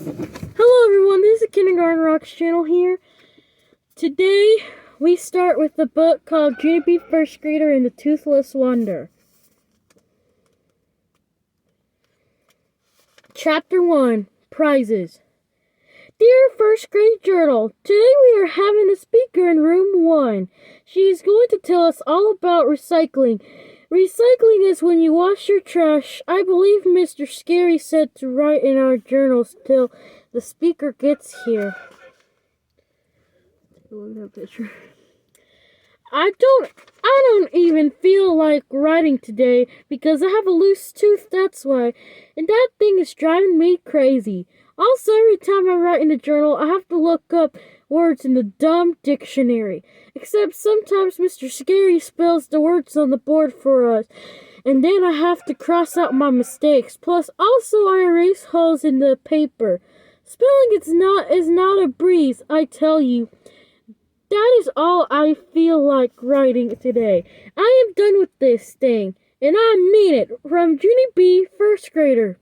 Hello everyone, this is the Kindergarten Rocks channel here. Today we start with the book called Junie B, First Grader and the Toothless Wonder. Chapter 1, Prizes. Dear First Grade Journal, today we are having a speaker in room 1. She is going to tell us all about recycling. Recycling is when you wash your trash. I believe Mr. Scary said to write in our journals till the speaker gets here. I don't even feel like writing today because I have a loose tooth, that's why. And that thing is driving me crazy. Also, every time I write in the journal, I have to look up words in the dumb dictionary. Except sometimes Mr. Scary spells the words on the board for us, and then I have to cross out my mistakes. Plus, also I erase holes in the paper. Spelling is not a breeze, I tell you. That is all I feel like writing today. I am done with this thing, and I mean it. From Junie B, First Grader.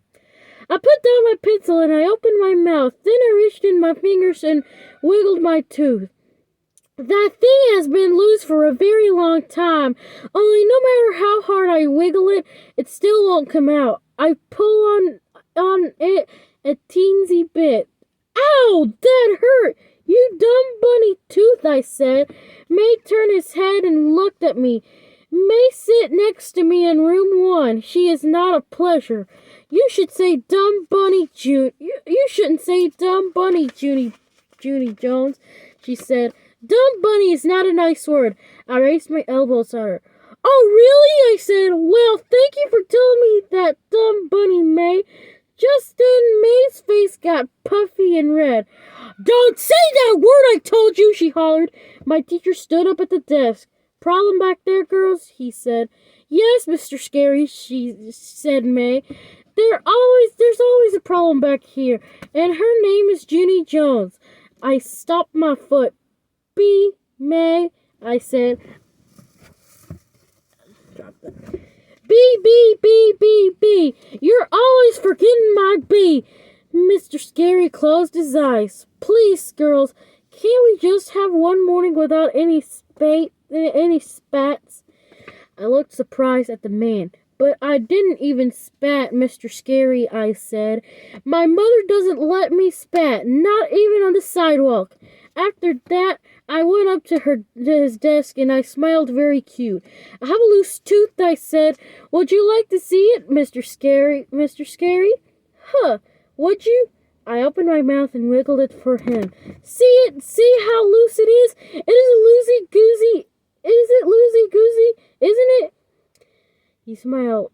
I put down my pencil and I opened my mouth. Then I reached in my fingers and wiggled my tooth. That thing has been loose for a very long time. Only no matter how hard I wiggle it, it still won't come out. I pull on it a teensy bit. Ow! That hurt! You dumb bunny tooth, I said. May turned his head and looked at me. May sit next to me in room 1. She is not a pleasure. You should say dumb bunny June. You shouldn't say dumb bunny Junie Jones, she said. Dumb bunny is not a nice word. I raised my elbows at her. Oh, really? I said. Well, thank you for telling me that, dumb bunny May. Just then, May's face got puffy and red. Don't say that word, I told you, she hollered. My teacher stood up at the desk. Problem back there, girls? He said. Yes, Mr. Scary, she said May. There's always a problem back here, and her name is Junie Jones. I stopped my foot. B, May, I said. Drop that. B. You're always forgetting my B. Mr. Scary closed his eyes. Please, girls, can't we just have one morning without any spats? I looked surprised at the man. But I didn't even spat, Mr. Scary, I said. My mother doesn't let me spat, not even on the sidewalk. After that, I went up to his desk and I smiled very cute. I have a loose tooth, I said. Would you like to see it, Mr. Scary? Huh, would you? I opened my mouth and wiggled it for him. See it? See how loose it is? It is loosey-goosey. Is it loosey-goosey? Isn't it? He smiled.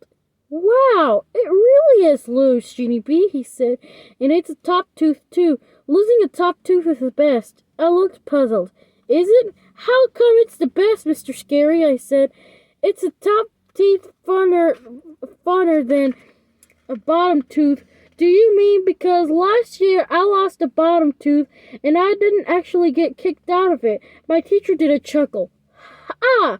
Wow, it really is loose, Junie B, he said. And it's a top tooth, too. Losing a top tooth is the best. I looked puzzled. Is it? How come it's the best, Mr. Scary, I said. It's a top teeth funner than a bottom tooth. Do you mean because last year I lost a bottom tooth and I didn't actually get kicked out of it? My teacher did a chuckle. Ah!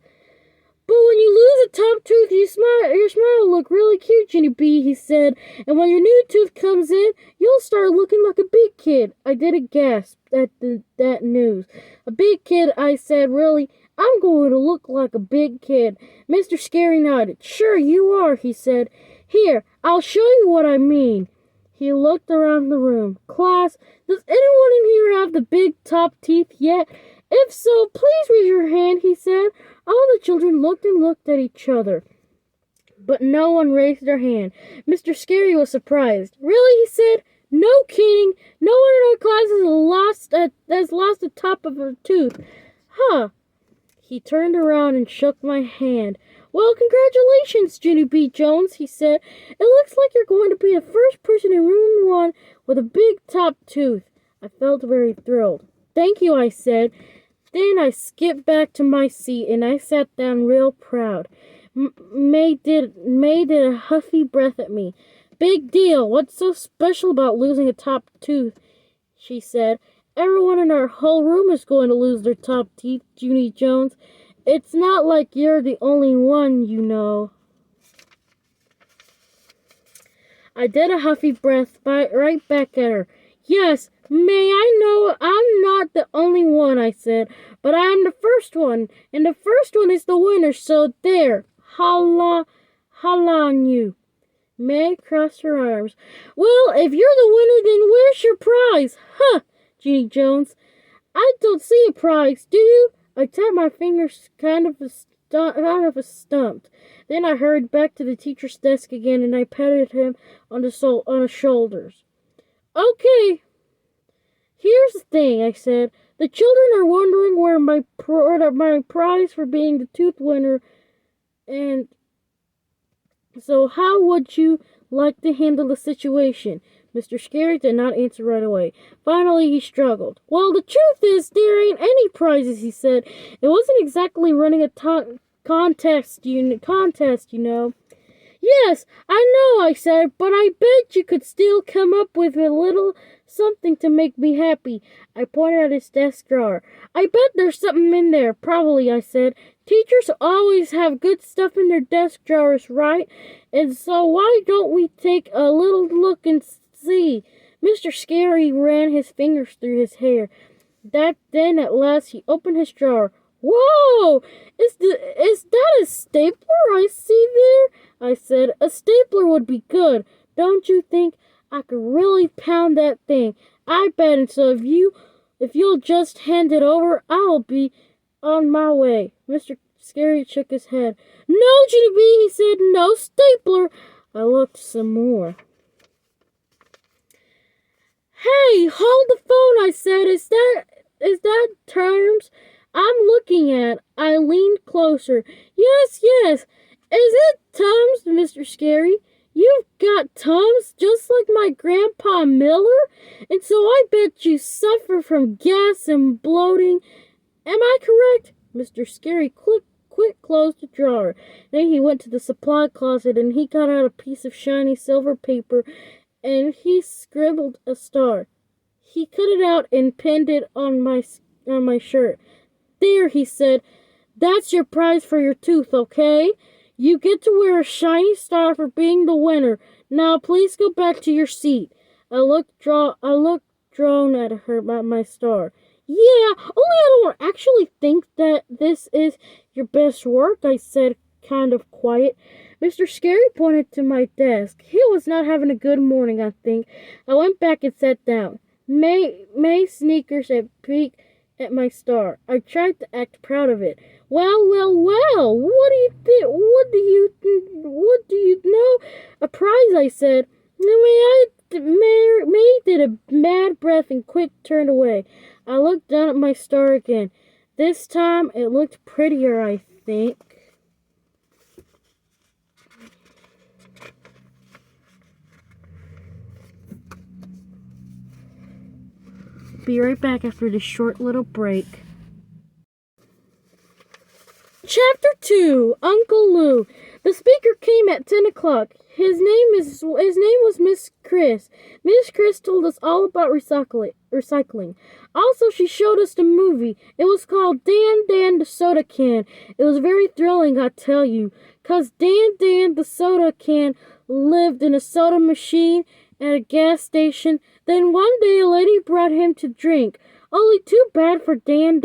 But when you lose a top tooth, your smile will look really cute, Junie B, he said. And when your new tooth comes in, you'll start looking like a big kid. I did a gasp at that news. A big kid, I said, really? I'm going to look like a big kid. Mr. Scary nodded. Sure you are, he said. Here, I'll show you what I mean. He looked around the room. Class, does anyone in here have the big top teeth yet? If so, please raise your hand, he said. All the children looked at each other, but no one raised their hand. Mr. Scary was surprised. Really, he said. No kidding. No one in our class has lost the top of a tooth. Huh. He turned around and shook my hand. Well, congratulations, Junie B. Jones, he said. It looks like you're going to be the first person in room 1 with a big top tooth. I felt very thrilled. Thank you, I said. Then I skipped back to my seat and I sat down real proud. May did a huffy breath at me. Big deal. What's so special about losing a top tooth? She said. Everyone in our whole room is going to lose their top teeth, Junie Jones. It's not like you're the only one, you know. I did a huffy breath right back at her. Yes, may I know I'm not the only one, I said, but I'm the first one, and the first one is the winner, so there. Holla on you. May crossed her arms. Well, if you're the winner, then where's your prize? Huh, Junie Jones. I don't see a prize, do you? I tapped my fingers kind of stumped. Then I hurried back to the teacher's desk again, and I patted him on the shoulders. Okay, here's the thing, I said. The children are wondering where my prize for being the tooth winner, and so how would you like to handle the situation? Mr. Scary did not answer right away. Finally, he struggled. Well, the truth is, there ain't any prizes, he said. It wasn't exactly running a contest, you know. Yes, I know, I said, but I bet you could still come up with a little something to make me happy. I pointed at his desk drawer. I bet there's something in there, probably, I said. Teachers always have good stuff in their desk drawers, right? And so why don't we take a little look and see? Mr. Scary ran his fingers through his hair. Then at last he opened his drawer. Whoa! Is that a stapler I see there? I said. A stapler would be good. Don't you think? I could really pound that thing. I bet. And so if you'll just hand it over, I'll be on my way. Mr. Scary shook his head. No, Junie B, he said. No stapler. I looked some more. Hey, hold the phone, I said. Is that terms I'm looking at? I leaned closer. Yes. Is it Tums, Mr. Scary? You've got Tums just like my Grandpa Miller? And so I bet you suffer from gas and bloating. Am I correct? Mr. Scary quick closed the drawer. Then he went to the supply closet and he got out a piece of shiny silver paper and he scribbled a star. He cut it out and pinned it on my shirt. There, he said, that's your prize for your tooth, okay? You get to wear a shiny star for being the winner. Now, please go back to your seat. I looked drawn at my star. Yeah, only I don't actually think that this is your best work, I said, kind of quiet. Mr. Scary pointed to my desk. He was not having a good morning, I think. I went back and sat down. May sneakers and peeked at my star. I tried to act proud of it. Well. What do you think? What do you know? A prize, I said. May did a mad breath and quick turned away. I looked down at my star again. This time it looked prettier, I think. Be right back after this short little break. Chapter 2, Uncle Lou. The speaker came at 10 o'clock. His name was Miss Chris. Miss Chris told us all about recycling. Also, she showed us the movie. It was called Dan the Soda Can. It was very thrilling, I tell you. 'Cause Dan the Soda Can lived in a soda machine at a gas station. Then one day a lady brought him to drink. Only too bad for Dan,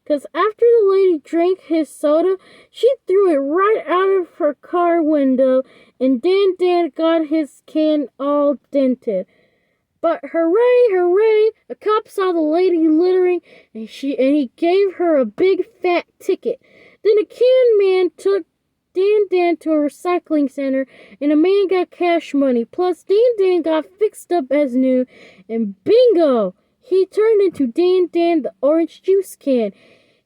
'cause after the lady drank his soda, she threw it right out of her car window, and Dan got his can all dented. But hooray, a cop saw the lady littering, and he gave her a big fat ticket. Then a can man took Dan to a recycling center, and a man got cash money. Plus, Dan got fixed up as new, and bingo! He turned into Dan the orange juice can.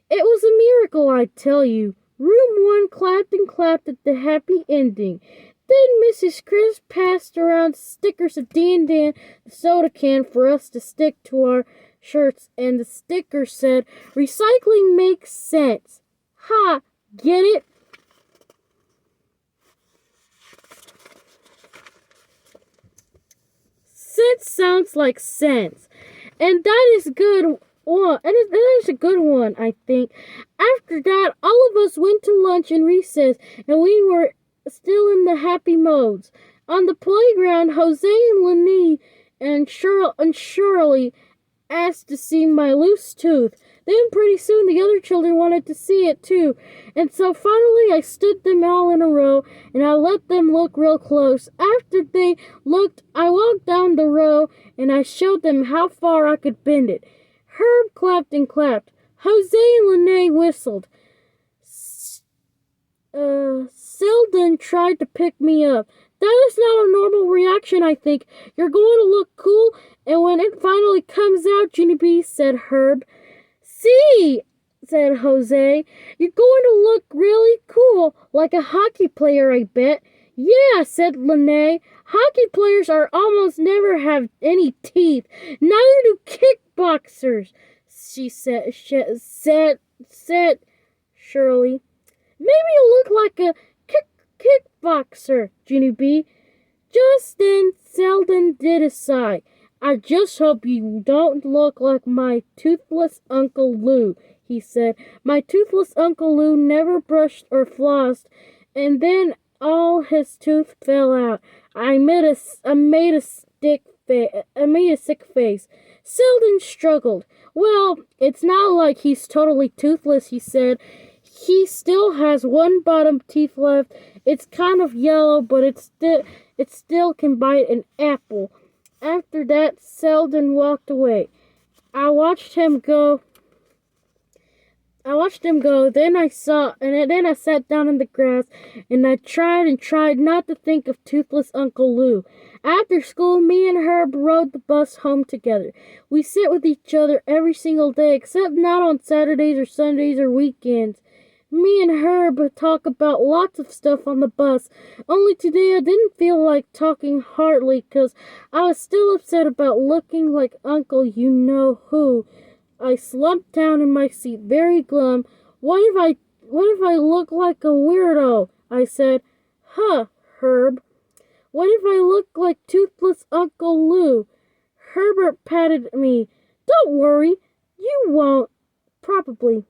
It was a miracle, I tell you. Room 1 clapped and clapped at the happy ending. Then Mrs. Chris passed around stickers of Dan the soda can for us to stick to our shirts, and the sticker said, "Recycling makes sense." Ha! Get it? Sense sounds like sense. And that is good one. And that is a good one, I think. After that, all of us went to lunch and recess, and we were still in the happy modes. On the playground, Jose and Lenny and Shirley asked to see my loose tooth. Then pretty soon the other children wanted to see it too. And so finally I stood them all in a row and I let them look real close. After they looked, I walked down the row and I showed them how far I could bend it. Herb clapped and clapped. Jose and Lene whistled. Selden tried to pick me up. That is not a normal reaction, I think. You're going to look cool, and when it finally comes out, Junie B, said Herb. See, said Jose. You're going to look really cool, like a hockey player, I bet. Yeah, said Lene. Hockey players are almost never have any teeth. Neither do kickboxers, she said Shirley. Maybe you look like a kickboxer, Junie B. Just then, Selden did a sigh. I just hope you don't look like my toothless Uncle Lou, he said. My toothless Uncle Lou never brushed or flossed, and then all his tooth fell out. I made a sick face. Selden struggled. Well, it's not like he's totally toothless, he said. He still has one bottom teeth left. It's kind of yellow, but it still can bite an apple. After that, Selden walked away. I watched him go. Then I sat down in the grass, and I tried not to think of toothless Uncle Lou. After school, me and Herb rode the bus home together. We sit with each other every single day, except not on Saturdays or Sundays or weekends. Me and Herb talk about lots of stuff on the bus. Only today I didn't feel like talking heartily because I was still upset about looking like Uncle You-Know-Who. I slumped down in my seat, very glum. What if I look like a weirdo? I said. Huh, Herb. What if I look like toothless Uncle Lou? Herbert patted me. Don't worry. You won't. Probably.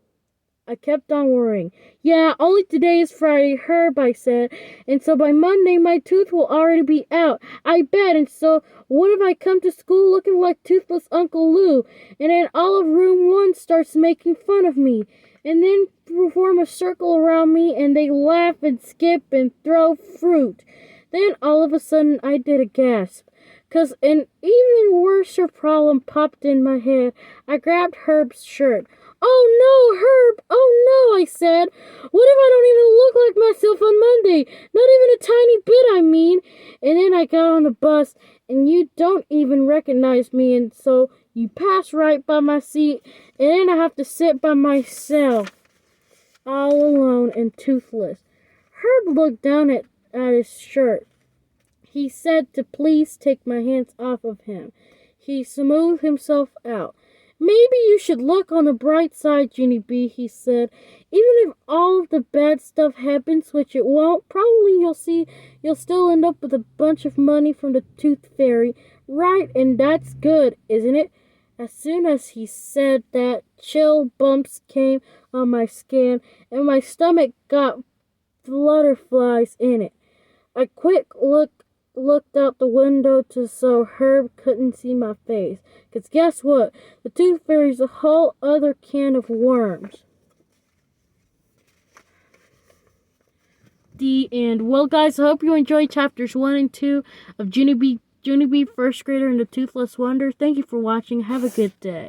I kept on worrying. Yeah, only today is Friday, Herb, I said, and so by Monday my tooth will already be out. I bet, and so what if I come to school looking like toothless Uncle Lou, and then all of room 1 starts making fun of me, and then form a circle around me, and they laugh and skip and throw fruit. Then all of a sudden I did a gasp. 'Cause an even worse problem popped in my head. I grabbed Herb's shirt. Oh no, Herb! Oh no, I said. What if I don't even look like myself on Monday? Not even a tiny bit, I mean. And then I got on the bus, and you don't even recognize me, and so you pass right by my seat, and then I have to sit by myself, all alone and toothless. Herb looked down at his shirt. He said to please take my hands off of him. He smoothed himself out. Maybe you should look on the bright side, Junie B, he said. Even if all of the bad stuff happens, which it won't, probably you'll still end up with a bunch of money from the Tooth Fairy. Right, and that's good, isn't it? As soon as he said that, chill bumps came on my skin, and my stomach got butterflies in it. A quick looked out the window so Herb couldn't see my face. 'Cause guess what? The Tooth Fairy's a whole other can of worms. The end. Well, guys, I hope you enjoyed chapters 1 and 2 of Junie B, First Grader and the Toothless Wonder. Thank you for watching. Have a good day.